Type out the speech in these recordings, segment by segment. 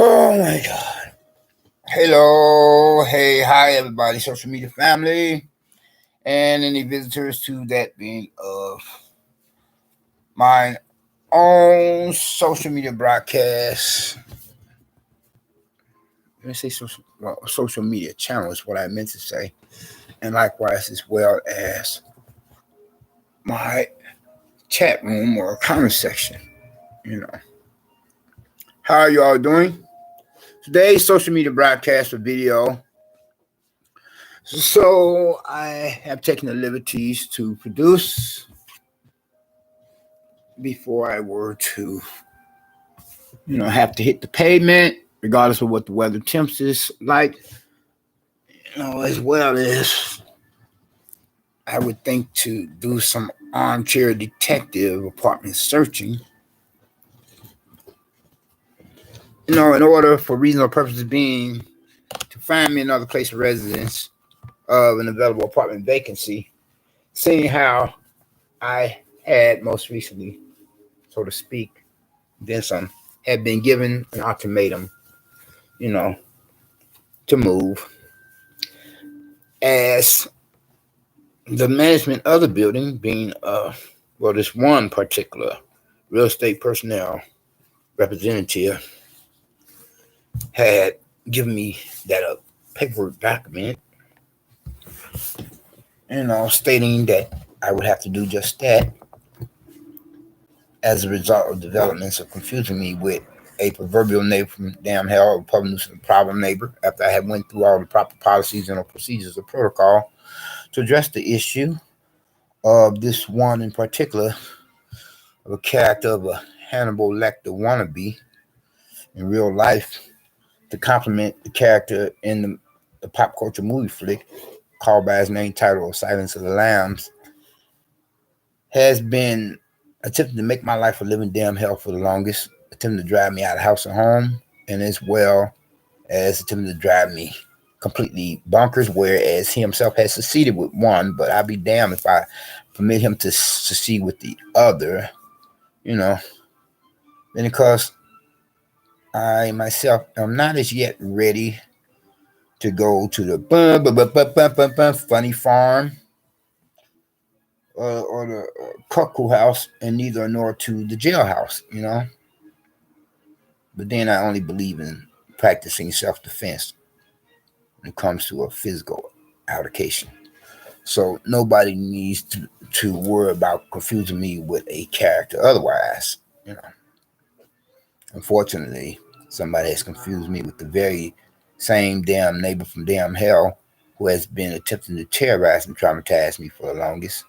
Oh my God. Hello. Hey, hi, everybody, social media family, and any visitors to that being of my own social media broadcast. Let me say social media channel is what I meant to say. And likewise, as well as my chat room or comment section. How are you all doing? Today's social media broadcast or video. So I have taken the liberties to produce before I were to, have to hit the pavement, regardless of what the weather temps is like, as well as I would think to do some armchair detective apartment searching, in order for reasonable purposes being to find me another place of residence of an available apartment vacancy, seeing how I had most recently, so to speak, then some, had been given an ultimatum, to move, as the management of the building being, this one particular real estate personnel representative had given me that paperwork document, stating that I would have to do just that as a result of developments of confusing me with a proverbial neighbor from damn hell, a public nuisance problem neighbor, after I had went through all the proper policies and procedures of protocol to address the issue of this one in particular, of a character of a Hannibal Lecter wannabe in real life, to complement the character in the pop culture movie flick called by his name title of Silence of the Lambs, has been attempting to make my life a living damn hell for the longest, attempting to drive me out of house and home, and as well as attempting to drive me completely bonkers, whereas he himself has succeeded with one, but I'll be damned if I permit him to succeed with the other, then because I myself am not as yet ready to go to the funny farm or the cuckoo house, and neither nor to the jailhouse, But then I only believe in practicing self-defense when it comes to a physical altercation. So nobody needs to worry about confusing me with a character otherwise, Unfortunately, somebody has confused me with the very same damn neighbor from damn hell who has been attempting to terrorize and traumatize me for the longest,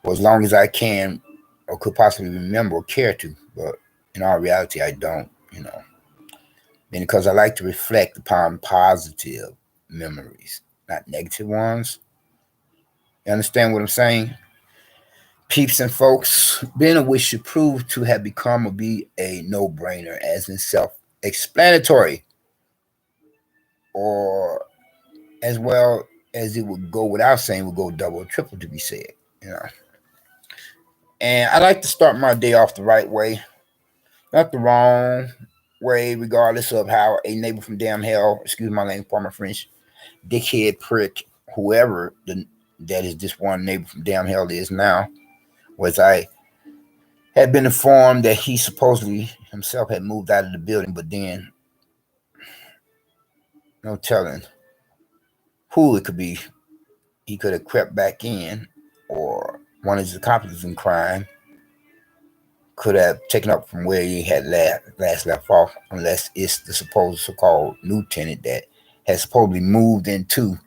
for as long as I can or could possibly remember or care to. But in all reality, I don't, And because I like to reflect upon positive memories, not negative ones. You understand what I'm saying? Peeps and folks, being a wish should prove to have become or be a no-brainer, as in self-explanatory, or as well as it would go without saying, would go double or triple to be said, And I like to start my day off the right way, not the wrong way, regardless of how a neighbor from damn hell, excuse my language, pardon my French, dickhead, prick, whoever that is this one neighbor from damn hell is now, was I had been informed that he supposedly himself had moved out of the building, but then no telling who it could be. He could have crept back in, or one of his accomplices in crime could have taken up from where he had last left off, unless it's the supposed so-called new tenant that has supposedly moved into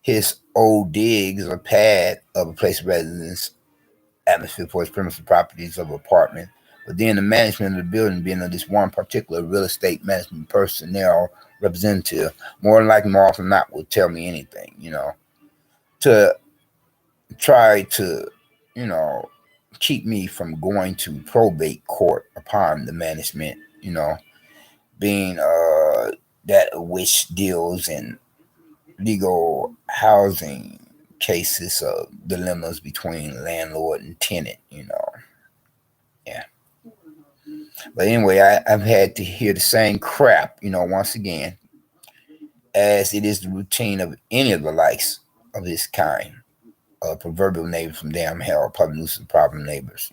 his old digs or pad of a place of residence, atmosphere for his premises properties of apartment. But then the management of the building being of this one particular real estate management personnel representative, more than likely, more often than not, will tell me anything, to try to, keep me from going to probate court upon the management, being that which deals in legal housing cases of dilemmas between landlord and tenant, Yeah. But anyway, I've had to hear the same crap, once again, as it is the routine of any of the likes of this kind. Proverbial neighbors from damn hell, public nuisance problem neighbors,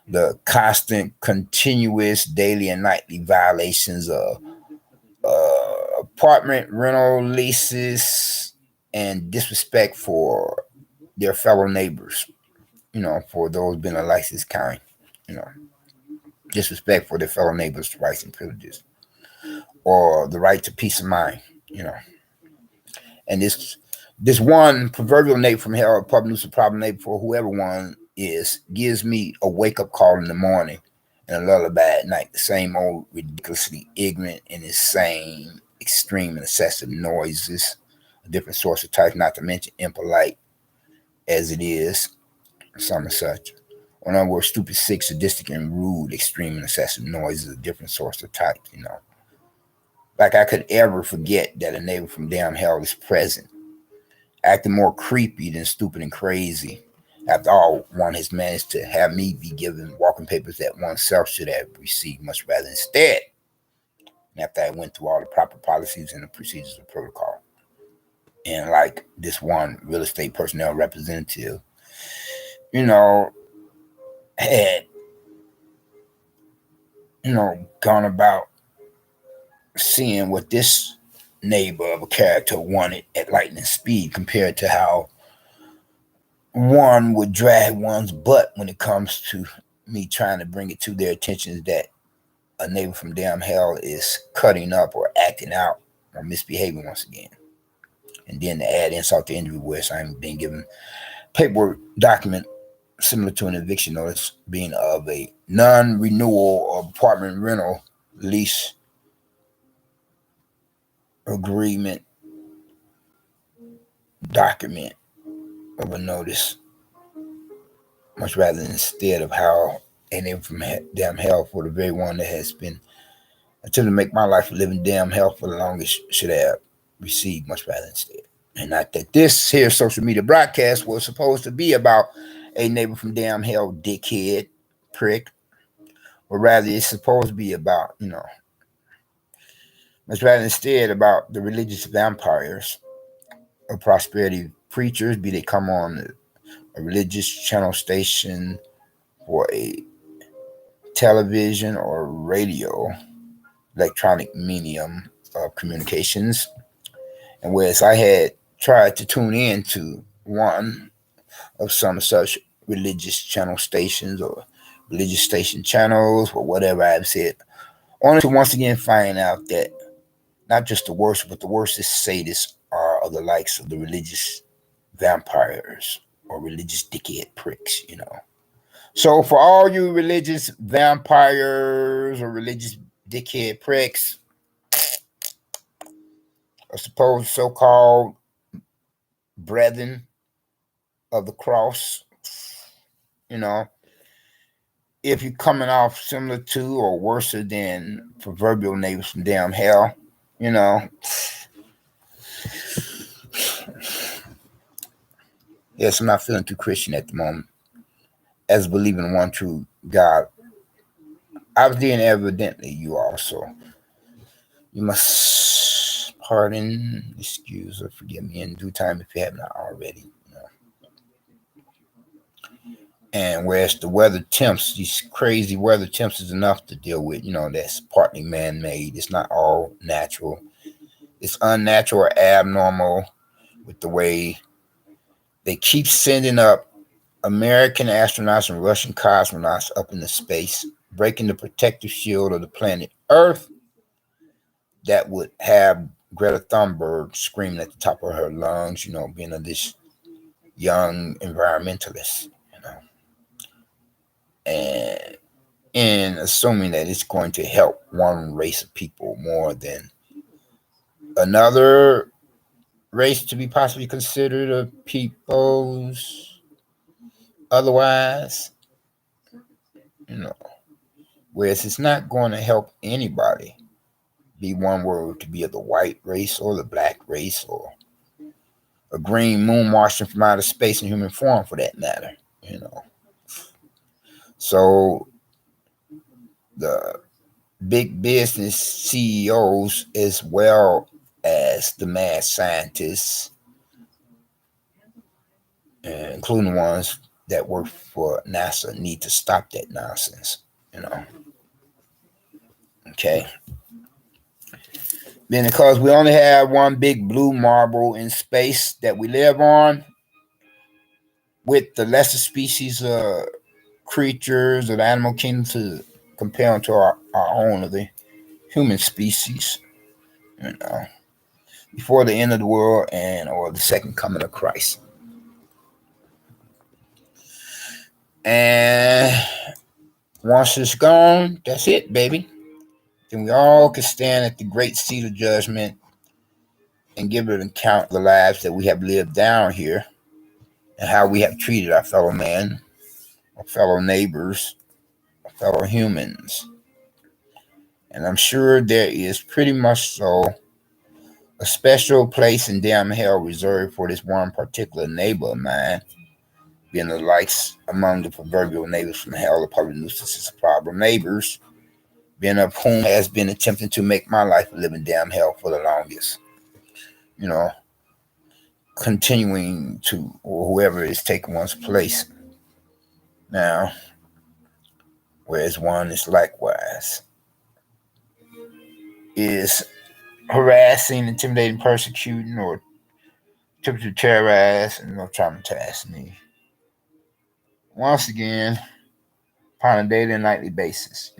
the constant, continuous, daily and nightly violations of apartment rental leases and disrespect for their fellow neighbors, for those being a licensed kind, you know, disrespect for their fellow neighbors' rights and privileges, or the right to peace of mind, you know. And this one proverbial neighbor from hell, public nuisance problem neighbor for whoever one is, gives me a wake up call in the morning and a lullaby at night. The same old ridiculously ignorant and insane, extreme and excessive noises, a different source of type, not to mention impolite as it is, some and such. Or in other words, stupid, sick, sadistic, and rude, extreme and excessive noises, a different source of type, Like I could ever forget that a neighbor from damn hell is present, acting more creepy than stupid and crazy. After all, one has managed to have me be given walking papers that oneself should have received much rather instead. After I went through all the proper policies and the procedures of protocol. And like this one real estate personnel representative, had, gone about seeing what this neighbor of a character wanted at lightning speed compared to how one would drag one's butt when it comes to me trying to bring it to their attention that a neighbor from damn hell is cutting up or acting out or misbehaving once again. And then to add insult to injury, where I'm being given paperwork document similar to an eviction notice being of a non-renewal of apartment rental lease agreement document of a notice, much rather than instead of how a neighbor from damn hell for the very one that has been attempting to make my life a living damn hell for the longest should have received much rather instead. And not that this here social media broadcast was supposed to be about a neighbor from damn hell dickhead prick, or rather it's supposed to be about, much rather instead about the religious vampires of prosperity preachers, be they come on a religious channel station or a television or radio, electronic medium of communications. And whereas I had tried to tune in to one of some such religious channel stations or religious station channels or whatever I've said, only to once again find out that not just the worst, but the worstest sadists are of the likes of the religious vampires or religious dickhead pricks. So for all you religious vampires or religious dickhead pricks, or supposed so-called brethren of the cross, you know, if you're coming off similar to or worse than proverbial neighbors from damn hell, yes, I'm not feeling too Christian at the moment. As believing in one true God, obviously and evidently you also. You must pardon, excuse, or forgive me in due time if you have not already. And whereas the weather temps, these crazy weather temps is enough to deal with, that's partly man-made. It's not all natural. It's unnatural or abnormal with the way they keep sending up American astronauts and Russian cosmonauts up into space, breaking the protective shield of the planet Earth that would have Greta Thunberg screaming at the top of her lungs, being this young environmentalist, and assuming that it's going to help one race of people more than another race to be possibly considered a people's otherwise, whereas it's not going to help anybody be one word to be of the white race or the black race or a green moon marching from outer space in human form for that matter, So the big business CEOs as well as the mad scientists, including the ones that work for NASA, need to stop that nonsense. Okay. Then because we only have one big blue marble in space that we live on, with the lesser species of creatures of the animal kingdom to compare them to our own of the human species, before the end of the world or the second coming of Christ. And once it's gone, that's it, baby. Then we all can stand at the great seat of judgment and give an account of the lives that we have lived down here and how we have treated our fellow man, our fellow neighbors, our fellow humans. And I'm sure there is pretty much so a special place in damn hell reserved for this one particular neighbor of mine, being the likes among the proverbial neighbors from hell, the public nuisances of problem neighbors, being of whom has been attempting to make my life a living damn hell for the longest. Continuing to, or whoever is taking one's place now, whereas one is likewise, is harassing, intimidating, persecuting, or attempting to terrorize and traumatize me. Once again, upon a daily and nightly basis,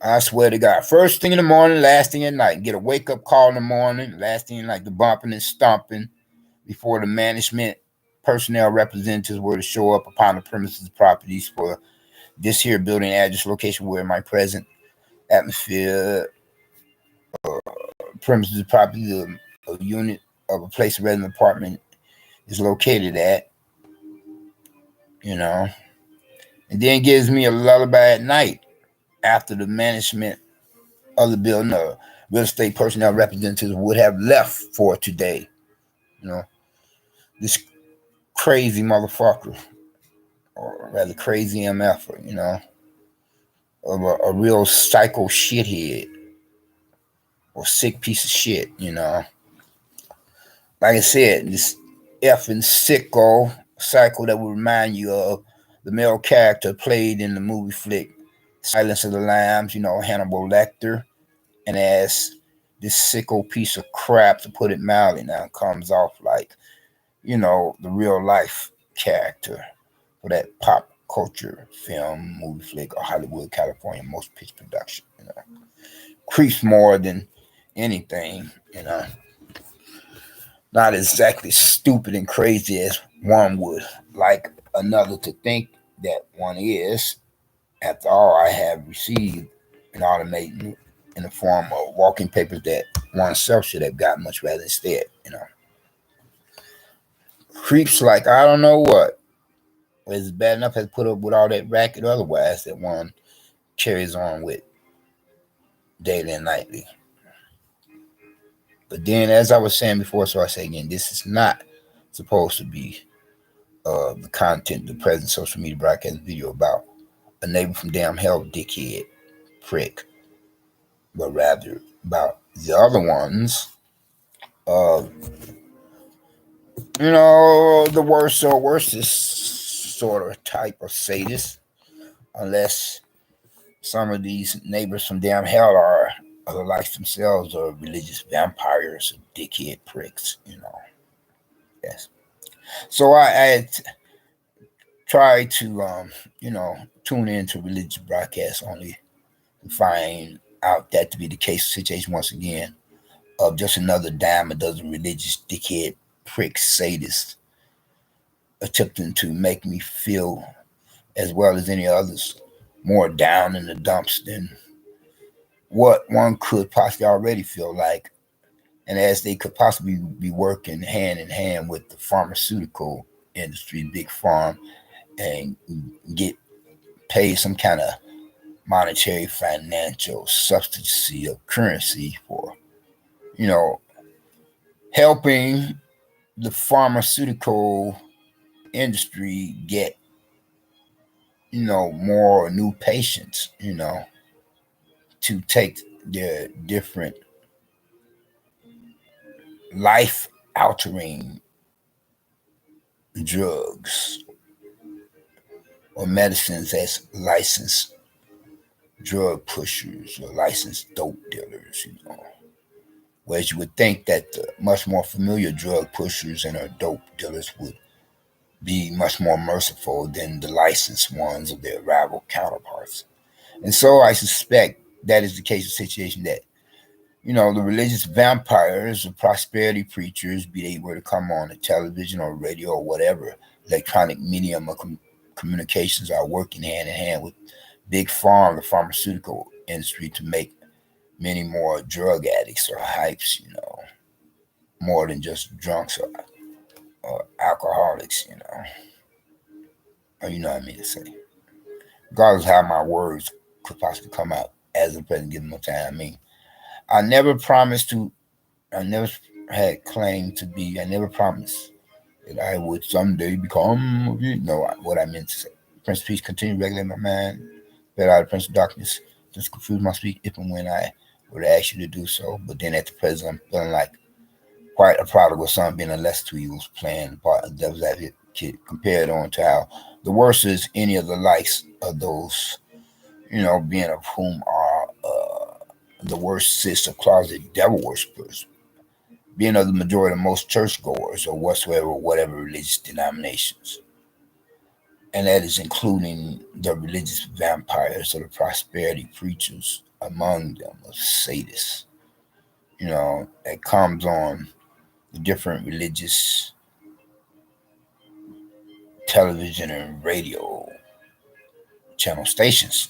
I swear to God, first thing in the morning, last thing at night. Get a wake-up call in the morning, last thing like the bumping and stomping before the management personnel representatives were to show up upon the premises properties for this here building address location where my present atmosphere premises property of a unit of a place of resident apartment is located at, and then gives me a lullaby at night after the management of the building, real estate personnel representatives would have left for today. This crazy motherfucker, or rather crazy MF, of a real psycho shithead or sick piece of shit, Like I said, this effing sicko psycho that will remind you of the male character played in the movie flick Silence of the Lambs, Hannibal Lecter. And as this sicko piece of crap, to put it mildly now, comes off like, the real life character for that pop culture film, movie flick, or Hollywood, California, most pitch production, Creeps more than anything, Not exactly stupid and crazy as one would like another to think that one is. After all, I have received an automaton in the form of walking papers that oneself should have got much rather instead, Creeps like I don't know what. It's bad enough has put up with all that racket otherwise that one carries on with daily and nightly. But then, as I was saying before, so I say again, this is not supposed to be the content, the present social media broadcast video about a neighbor from damn hell, dickhead, prick, but rather about the other ones, uh, the worst or worstest sort of type of sadist, unless some of these neighbors from damn hell are the likes themselves or religious vampires or dickhead pricks, Yes. So I try to, tune into religious broadcasts only to find out that to be the case situation once again of just another dime a dozen religious dickhead pricks sadists attempting to make me feel, as well as any others, more down in the dumps than what one could possibly already feel like, and as they could possibly be working hand in hand with the pharmaceutical industry, big farm, and get paid some kind of monetary financial substancy of currency for, you know, helping the pharmaceutical industry get more new patients, to take their different life altering drugs or medicines as licensed drug pushers or licensed dope dealers. Whereas you would think that the much more familiar drug pushers and our dope dealers would be much more merciful than the licensed ones of their rival counterparts. And so I suspect that is the case of situation that, the religious vampires, the prosperity preachers, be they were to come on the television or radio or whatever electronic medium of communications, are working hand in hand with big pharma, the pharmaceutical industry, to make many more drug addicts or hypes, more than just drunks or alcoholics, or you know what I mean to say. Regardless of how my words could possibly come out as a president given my time. I mean, I never promised to, I never had claimed to be, I never promised that I would someday become, what I meant to say. Prince of Peace, continue to regulate my mind, better out of Prince of Darkness, just confuse my speech if and when I were to ask you to do so. But then at the present, I'm feeling like quite a prodigal son being a less two evils, playing the part of the devil's advocate, compared on to how the worst is any of the likes of those, being of whom are the worst cis or closet devil worshippers, being of the majority of most church-goers or whatsoever, whatever religious denominations. And that is including the religious vampires or the prosperity preachers among them, of sadists, that comes on the different religious television and radio channel stations.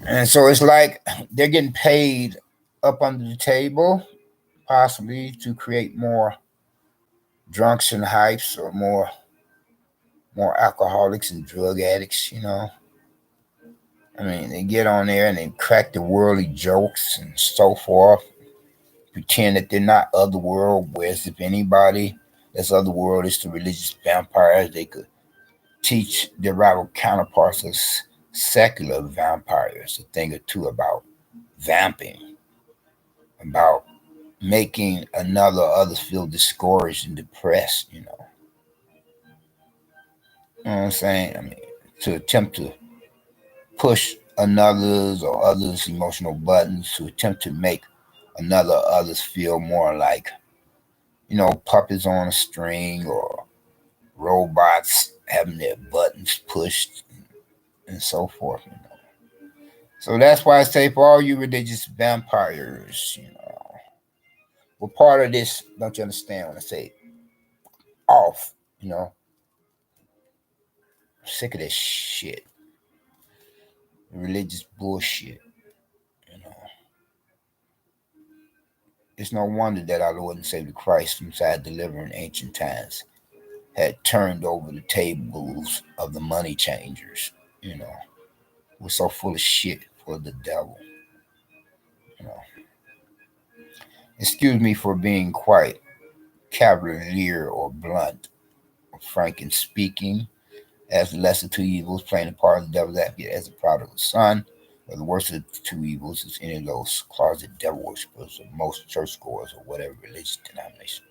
And so it's like they're getting paid up under the table, possibly to create more drunks and hypes or more alcoholics and drug addicts. I mean, they get on there and they crack the worldly jokes and so forth, pretend that they're not otherworld, whereas if anybody that's otherworld is the religious vampires, they could teach their rival counterparts as secular vampires a thing or two about vamping, about making another others feel discouraged and depressed. You know what I'm saying? I mean, to attempt to push another's or others' emotional buttons, to attempt to make another others feel more like, puppets on a string or robots having their buttons pushed and so forth. So that's why I say for all you religious vampires, we're part of this. Don't you understand when I say off? I'm sick of this shit, religious bullshit. You know, it's no wonder that our Lord and Savior Christ, from side delivering ancient times, had turned over the tables of the money changers. You know, we're so full of shit for the devil. You know, excuse me for being quite cavalier or blunt or frank in speaking, as the lesser two evils, playing the part of the devil's advocate as a prodigal son, or the worst of the two evils is any of those closet devil worshippers or most churchgoers or whatever religious denomination.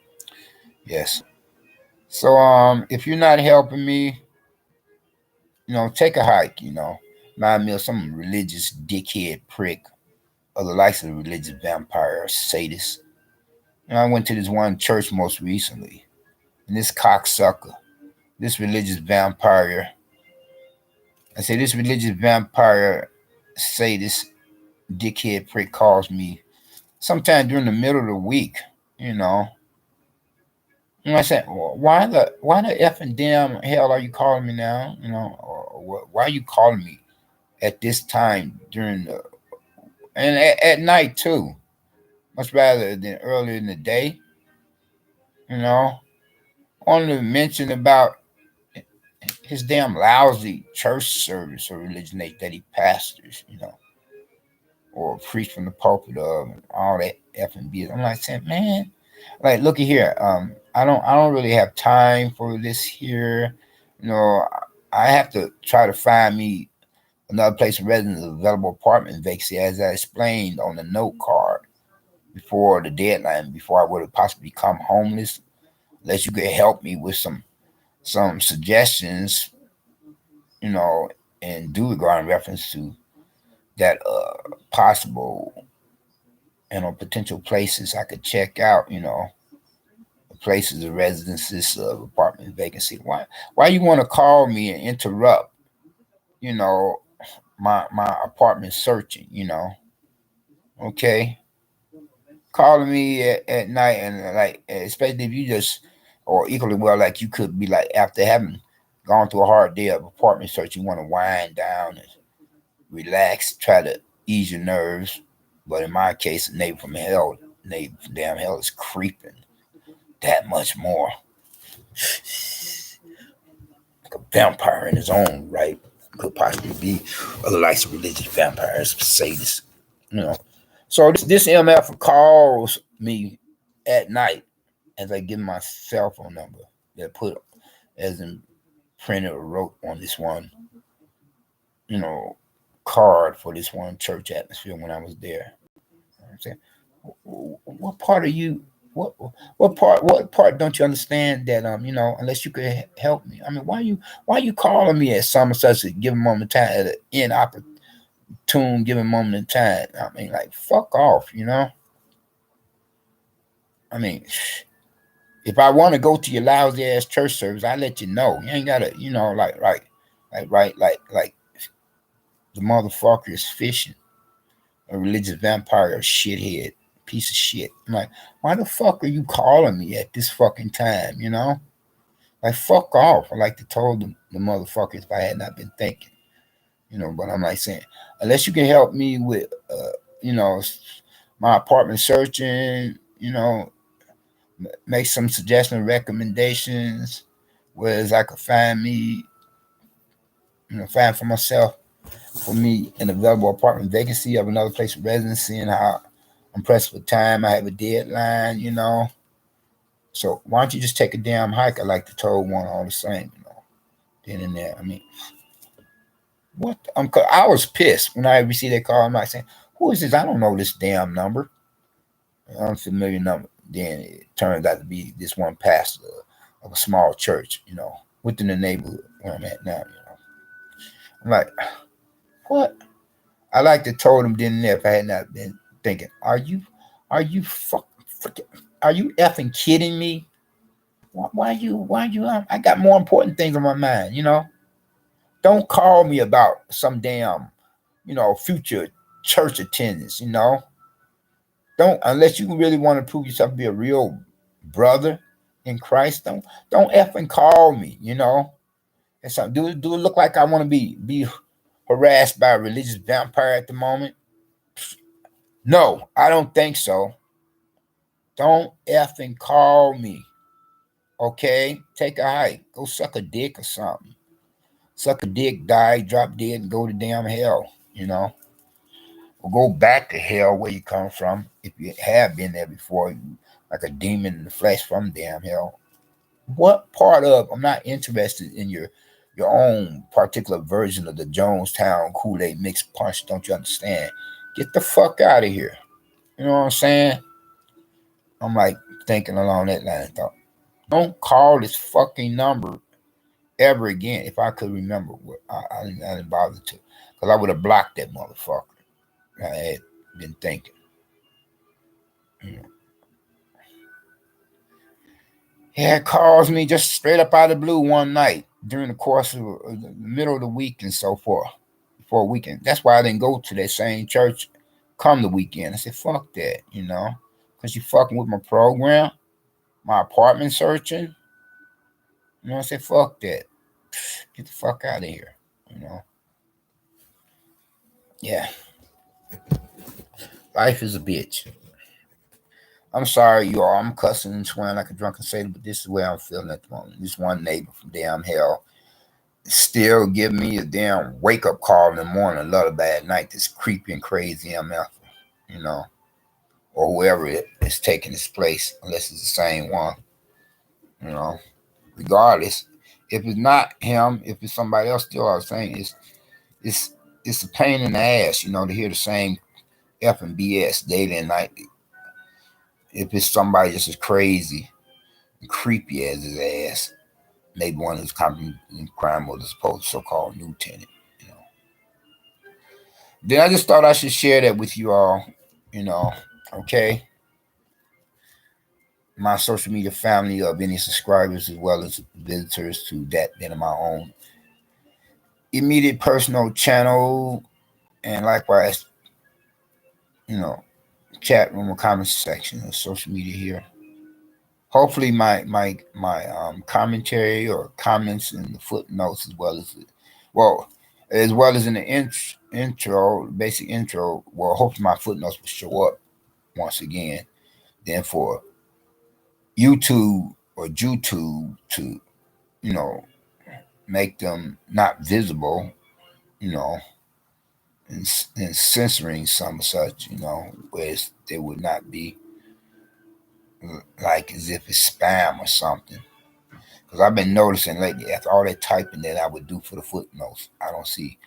Yes. So if you're not helping me, take a hike. Remind me of some religious dickhead prick or the likes of the religious vampire or sadist. I went to this one church most recently, and this cocksucker, this religious vampire, I say this religious vampire sadist dickhead prick calls me sometime during the middle of the week, you know. And I said, "Well, why the effing damn hell are you calling me now? Or why are you calling me at this time during the and at night too? Much rather than earlier in the day, you know." Only to mention about his damn lousy church service or religion that he pastors, or preach from the pulpit of and all that effing business. I'm like saying, man, like look at here. I don't really have time for this here. You know, I have to try to find me another place of residence, available apartment vacancy, as I explained on the note card before the deadline, before I would have possibly become homeless. Unless you could help me with some suggestions, you know, and do regarding reference to that possible, potential places I could check out, places of residences of apartment vacancy. Why you want to call me and interrupt, you know, my apartment searching, okay? Calling me at night and like, especially if you just, or equally well, like you could be like after having gone through a hard day of apartment search, you want to wind down and relax, try to ease your nerves. But in my case, a neighbor from damn hell is creeping that much more. Like a vampire in his own right. Could possibly be other likes of religious vampires, sadists, you know. So this MF calls me at night as I give my cell phone number that put as in printed or wrote on this one, you know, card for this one church atmosphere when I was there. You know what I'm saying, what part of you what what part don't you understand that unless you could help me? I mean, why you calling me at some such a given moment in time, at an inopportune given moment in time? I mean, like, fuck off. I mean, if I want to go to your lousy ass church service, I let you know. You ain't gotta, like the motherfucker is fishing a religious vampire or shithead piece of shit. I'm like, why the fuck are you calling me at this fucking time? Like, fuck off. I like to told the motherfuckers if I had not been thinking. But I'm like saying, unless you can help me with, you know, my apartment searching, make some suggestion recommendations, whereas I could find me, find for myself, for me, an available apartment vacancy of another place of residency, and how I'm pressed for time. I have a deadline. So why don't you just take a damn hike? I like to told one all the same. Then and there. I mean, what? I was pissed when I received that call. I'm like saying, who is this? I don't know this damn number. Unfamiliar number. Then it turns out to be this one pastor of a small church, within the neighborhood where I'm at now. I'm like, what? I like to told him then and there if I had not been thinking, are you freaking, are you effing kidding me? Why you, I got more important things on my mind. Don't call me about some damn, future church attendance. Don't, unless you really want to prove yourself to be a real brother in Christ, don't effing call me. And so do it look like I want to be harassed by a religious vampire at the moment? No, I don't think so. Don't effing call me. Okay? Take a hike. Go suck a dick or something. Suck a dick, die, drop dead, and go to damn hell. Or go back to hell where you come from if you have been there before, like a demon in the flesh from damn hell. What part of, I'm not interested in your own particular version of the Jonestown Kool-Aid mixed punch, don't you understand? Get the fuck out of here. You know what I'm saying? I'm like thinking along that line of thought. Don't call this fucking number ever again. If I could remember, I didn't bother to, because I would have blocked that motherfucker. I had been thinking. You know. Yeah, it calls me just straight up out of the blue one night during the course of the middle of the week and so forth. Before a weekend. That's why I didn't go to that same church come the weekend. I said, fuck that. Because you fucking with my program, my apartment searching. I said, fuck that. Get the fuck out of here. You know. Yeah. Life is a bitch. I'm sorry, you all. I'm cussing and swearing like a drunken sailor, but this is where I'm feeling at the moment. This one neighbor from damn hell still give me a damn wake up call in the morning, a lullaby at night. This creepy and crazy MF, you know, or whoever it is taking its place, unless it's the same one. you know. Regardless, If it's not him, if it's somebody else, still I was saying it's it's a pain in the ass, to hear the same F and BS daily and nightly. If it's somebody just as crazy and creepy as his ass, maybe one who's committing crime or the supposed so-called new tenant. Then I just thought I should share that with you all, you know, okay? My social media family of any subscribers as well as visitors to that then of my own immediate personal channel and likewise, chat room or comment section of social media here. Hopefully my commentary or comments in the footnotes as well as in the intro, basic intro, well, hopefully my footnotes will show up once again. Then for YouTube or YouTube to, make them not visible, you know, and censoring some such, whereas they would not be like as if it's spam or something. Because I've been noticing lately, after all that typing that I would do for the footnotes, I don't see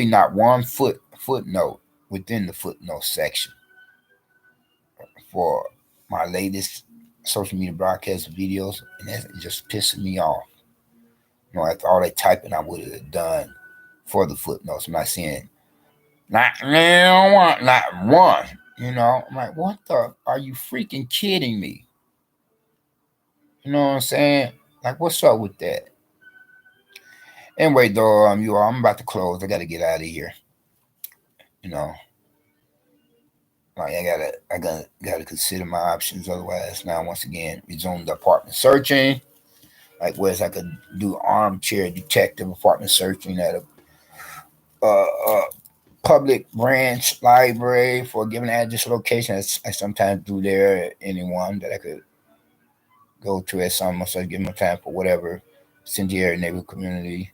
not one footnote within the footnote section for my latest social media broadcast videos, and that's just pissing me off. After all that typing I would have done for the footnotes, I'm not saying not one, not one. I'm like, what the? Are you freaking kidding me? You know what I'm saying? Like, what's up with that? Anyway, though, you all, I'm about to close. I got to get out of here. You know, like I gotta consider my options. Otherwise, now once again, resume the apartment searching. Like, whereas I could do armchair detective apartment searching at a public branch library for a given address location. I sometimes do there at anyone that I could go to at some, so I give them time for whatever incendiary neighborhood community.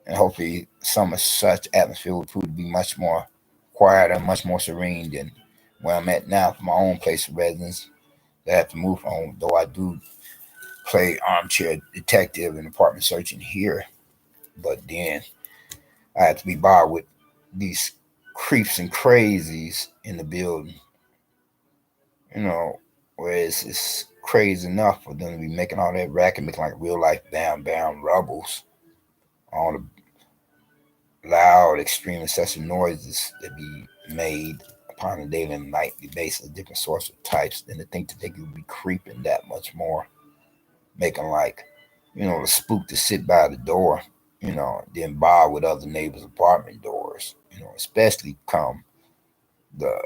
And hopefully some of such atmosphere would prove to be much more quiet and much more serene than where I'm at now for my own place of residence that I have to move from, though I do play armchair detective and apartment searching here. But then I have to be bothered with these creeps and crazies in the building. Whereas it's crazy enough for them to be making all that racket, making like real life bam rebels, all the loud, extreme, excessive noises that be made upon a daily and nightly basis of different sorts of types, then to think that they could be creeping that much more, making like, the spook to sit by the door, then bar with other neighbors' apartment doors, especially come the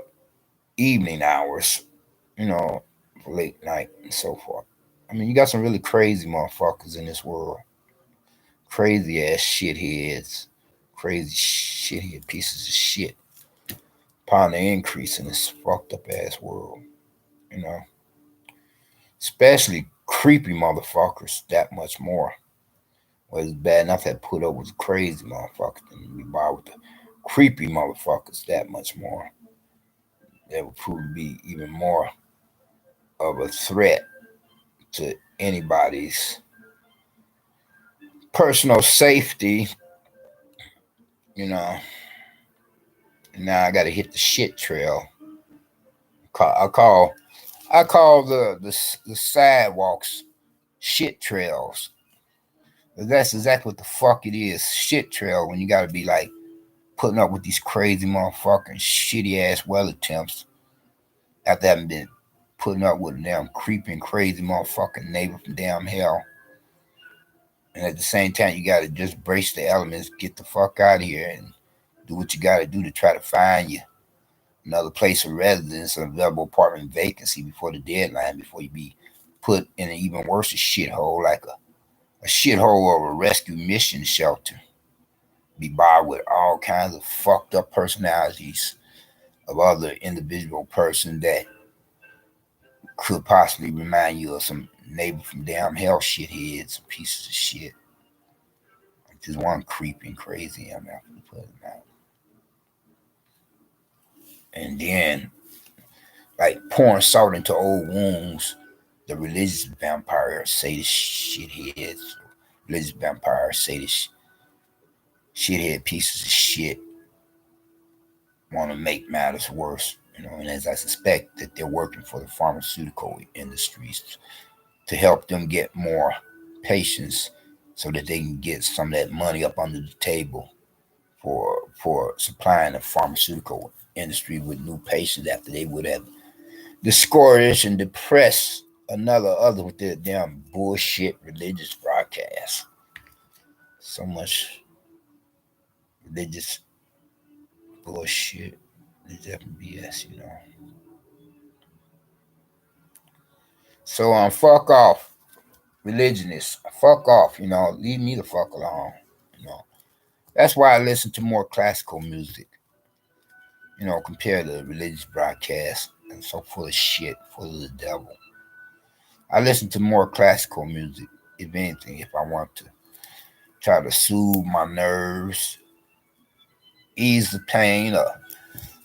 evening hours, for late night and so forth. I mean, you got some really crazy motherfuckers in this world. Crazy ass shitheads. Crazy shithead pieces of shit. Upon the increase in this fucked up ass world. You know. Especially creepy motherfuckers that much more. Well, it's bad enough to put up with crazy motherfuckers and we bar with the creepy motherfuckers that much more. That would prove to be even more of a threat to anybody's personal safety, you know. Now I got to hit the shit trail. I call the sidewalks shit trails. That's exactly what the fuck it is. Shit trail when you got to be like putting up with these crazy motherfucking shitty ass well attempts after having been putting up with a damn creeping crazy motherfucking neighbor from damn hell. And at the same time, you got to just brace the elements, get the fuck out of here, and do what you got to do to try to find you another place of residence, an available apartment vacancy before the deadline, before you be put in an even worse shithole, like a shithole of a rescue mission shelter. Be barred with all kinds of fucked up personalities of other individual person that could possibly remind you of some neighbor from damn hell shitheads, some pieces of shit. Just one creeping crazy, I'm not gonna put it out. And then, like pouring salt into old wounds, the religious vampires say the shitheads religious vampires, sadist, shithead pieces of shit want to make matters worse. And as I suspect that they're working for the pharmaceutical industries to help them get more patients so that they can get some of that money up under the table for supplying the pharmaceutical industry with new patients after they would have discouraged and depressed other with their damn bullshit religious broadcasts. So much religious bullshit. Religious BS. So fuck off, religionists. Fuck off, leave me the fuck alone. That's why I listen to more classical music, compared to religious broadcasts and so full of shit, full of the devil. I listen to more classical music, if anything, if I want to try to soothe my nerves, ease the pain of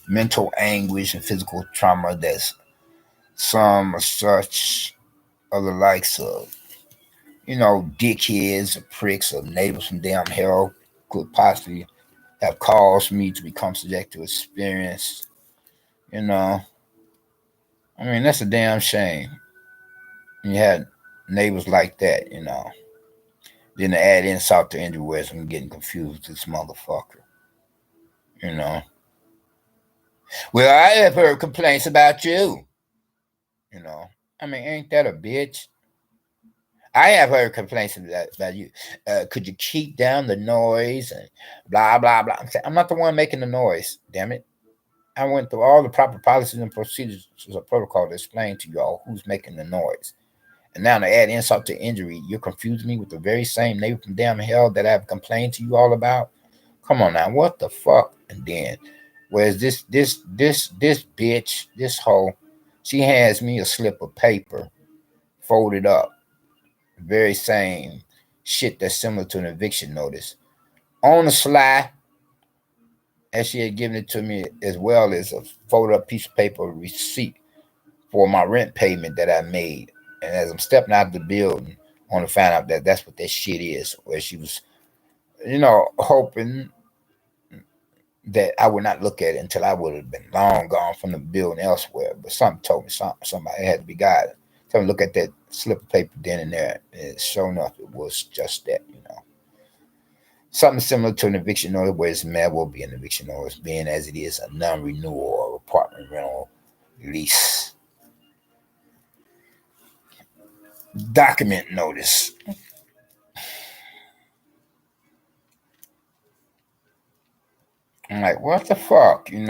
mental anguish and physical trauma that's some or such of the likes of, dickheads or pricks or neighbors from damn hell could possibly have caused me to become subject to experience. You know, that's a damn shame. You had neighbors like that. Then to add insult to injury, where I'm getting confused with this motherfucker. You know. Well, I have heard complaints about you. Ain't that a bitch? I have heard complaints about you. Could you keep down the noise and blah, blah, blah? I'm not the one making the noise, damn it. I went through all the proper policies and procedures as a protocol to explain to y'all who's making the noise. And now to add insult to injury, you're confusing me with the very same neighbor from damn hell that I've complained to you all about. Come on now, what the fuck? And then, whereas this bitch, this hoe, she hands me a slip of paper, folded up, the very same shit that's similar to an eviction notice, on the sly, as she had given it to me, as well as a folded up piece of paper receipt for my rent payment that I made. And as I'm stepping out of the building, I want to find out that that's what that shit is, where she was, hoping that I would not look at it until I would have been long gone from the building elsewhere. But something told me somebody had to be guided. Tell me look at that slip of paper then and there. And sure enough, it was just that. Something similar to an eviction notice, where it may well be an eviction notice, being as it is a non-renewal or apartment rental lease document notice. I'm like, what the fuck, I'm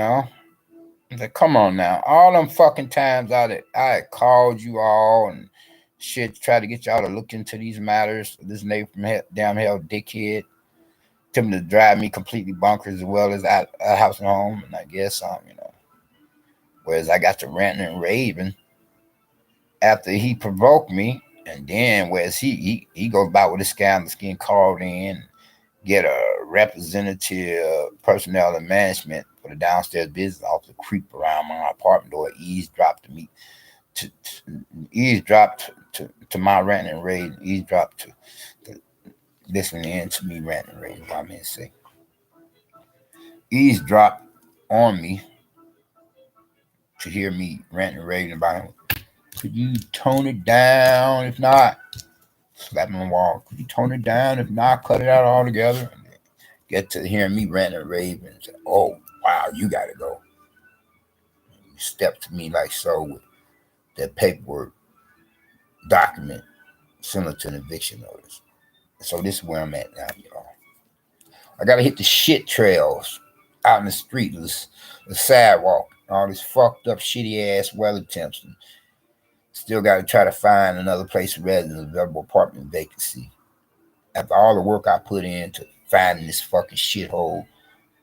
like, come on now. All them fucking times I had called you all and shit, try to get y'all to look into these matters. This neighbor from damn hell dickhead. Tell me to drive me completely bonkers as well as out house and home. And I guess, whereas I got to ranting and raving after he provoked me. And then whereas he goes by with his scandal getting called in, get a representative personnel and management for the downstairs business office to creep around my apartment door, eavesdrop to me, eavesdrop to my rant and rage, eavesdrop to listening in to me rant and rage. What I mean to say, eavesdrop on me to hear me rant and raving about him. Could you tone it down? If not, slap him on the wall. Could you tone it down? If not, cut it out altogether. And get to hearing me rant and rave and say, oh, wow, you got to go. You step to me like so with that paperwork document similar to an eviction notice. So this is where I'm at now, y'all. I got to hit the shit trails out in the street, the sidewalk, all this fucked up, shitty ass weather temps. And still got to try to find another place of residence, available apartment vacancy. After all the work I put into finding this fucking shithole,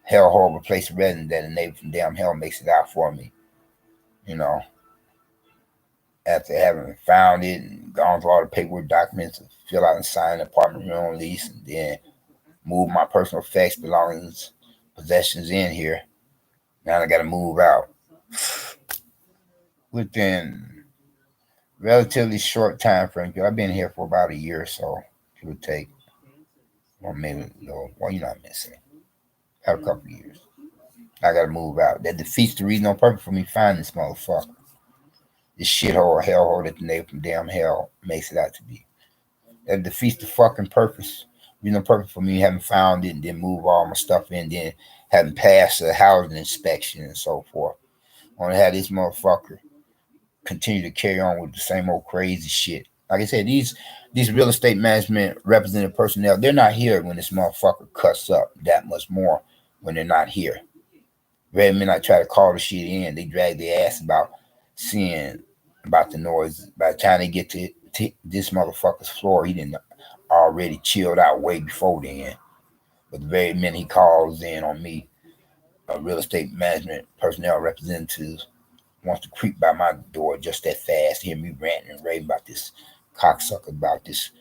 hell horrible place of residence that a neighbor from damn hell makes it out for me. After having found it and gone through all the paperwork documents to fill out and sign an apartment rental lease and then move my personal effects, belongings, possessions in here. Now I got to move out. Within relatively short time frame, I've been here for about a year or so, give or take. Or maybe, well, you know what I meant to say. Had a couple years. I gotta move out. That defeats the reason on purpose for me finding this motherfucker. This shithole, hellhole that the neighbor from damn hell makes it out to be. That defeats the fucking purpose. Reason on purpose for me having found it and then move all my stuff in, then having passed the housing inspection and so forth. I want to have this motherfucker continue to carry on with the same old crazy shit. Like I said, these real estate management representative personnel, they're not here when this motherfucker cuts up that much more when they're not here. Very men I try to call the shit in, they drag their ass about seeing about the noise. By the time they get to this motherfucker's floor, he didn't already chilled out way before then. But the very minute he calls in on me, a real estate management personnel representative wants to creep by my door just that fast, hear me ranting and raving about this cocksucker, about this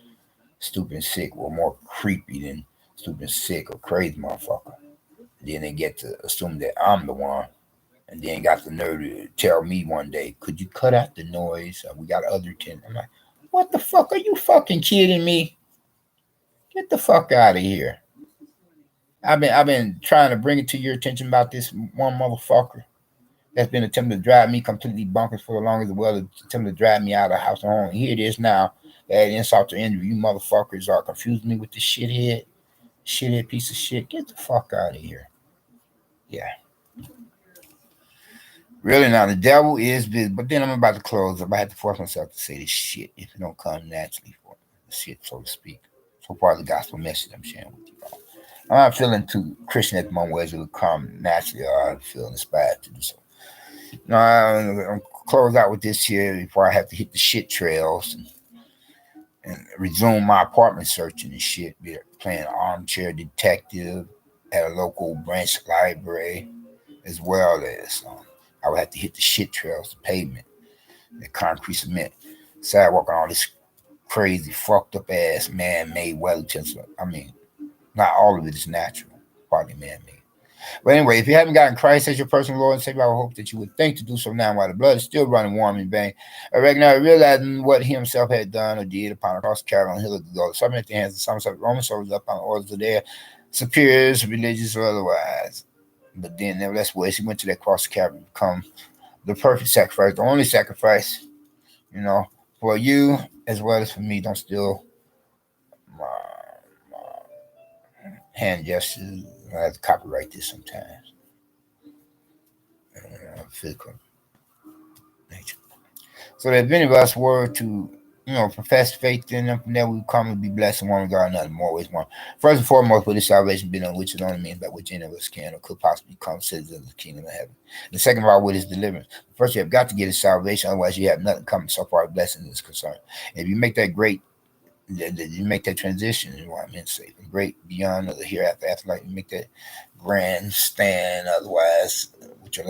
stupid and sick, or more creepy than stupid and sick or crazy motherfucker. Then they get to assume that I'm the one, and then got the nerve to tell me one day, "Could you cut out the noise? We got other tenants." I'm like, "What the fuck? Are you fucking kidding me? Get the fuck out of here!" I've been trying to bring it to your attention about this one motherfucker that's been attempting to drive me completely bonkers for the longest, as well as attempting to drive me out of the house and home. And here it is now. That insult to injury. You motherfuckers are confusing me with this shithead piece of shit. Get the fuck out of here. Yeah. Really now, the devil is busy. But then I'm about to close up. I have to force myself to say this shit if it don't come naturally for the shit, so to speak. So far, the gospel message I'm sharing with you all. I'm not feeling too Christian at the moment where it will come naturally, or I feel inspired to do so. No, I'm close out with this here before I have to hit the shit trails and resume my apartment searching and shit. Be playing armchair detective at a local branch library, as well as I would have to hit the shit trails, the pavement, the concrete cement, sidewalk, and all this crazy, fucked up ass man made weather. I mean, not all of it is natural, partly man made. But anyway, if you haven't gotten Christ as your personal Lord and Savior, I would hope that you would think to do so now while the blood is still running warm in vein. I recognize, realizing what he himself had done or did upon the cross of Calvary on the hill of the Golgotha, suffering at the hands of some Roman soldiers upon the orders of their superiors, religious or otherwise. But then, nevertheless, he went to that cross of Calvary to become the perfect sacrifice, the only sacrifice, for you as well as for me. Don't steal my hand gestures. I have to copyright this sometimes. Physical nature. So that if any of us were to, profess faith in them, from there we come to be blessed in one regard or another, more ways one. First and foremost, with this salvation being on which it only means by which any of us can or could possibly become citizens of the kingdom of heaven. And the second of all, with his deliverance. First, you have got to get his salvation, otherwise you have nothing coming so far as blessing is concerned. If you make that great, you make that transition, you know what I mean to say, from great beyond the hereafter, afterlife, you make that grand stand, otherwise, with your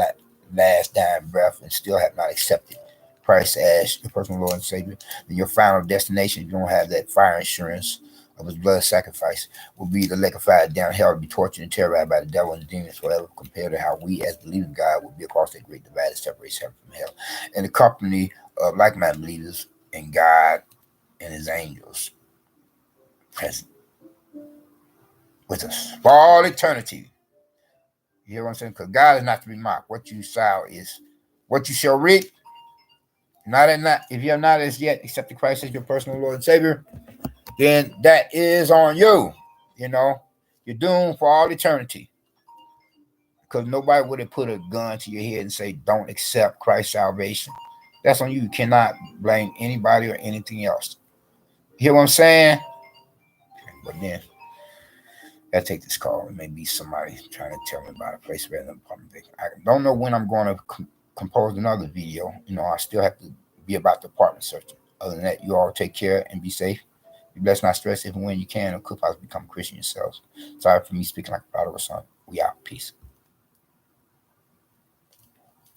last dying breath and still have not accepted Christ as your personal Lord and Savior, then your final destination, if you don't have that fire insurance of his blood sacrifice, will be the lake of fire down hell, to be tortured and terrorized by the devil and the demons forever, compared to how we as believing God will be across that great divide that separates heaven from hell, in the company of like-minded believers in God and his angels present with us for all eternity. You hear what I'm saying? Because God is not to be mocked. What you sow is what you shall reap. If you have not as yet accepted Christ as your personal Lord and Savior, then that is on you. You're doomed for all eternity. Because nobody would have put a gun to your head and say, "Don't accept Christ's salvation." That's on you. You cannot blame anybody or anything else. You hear what I'm saying? But then I take this call. It may be somebody trying to tell me about a place where an apartment. I don't know when I'm going to compose another video. I still have to be about the apartment searching. Other than that, you all take care and be safe. Be blessed, not stressed, even when you can or could possibly become a Christian yourselves. Sorry for me speaking like a prodigal son. We out. Peace.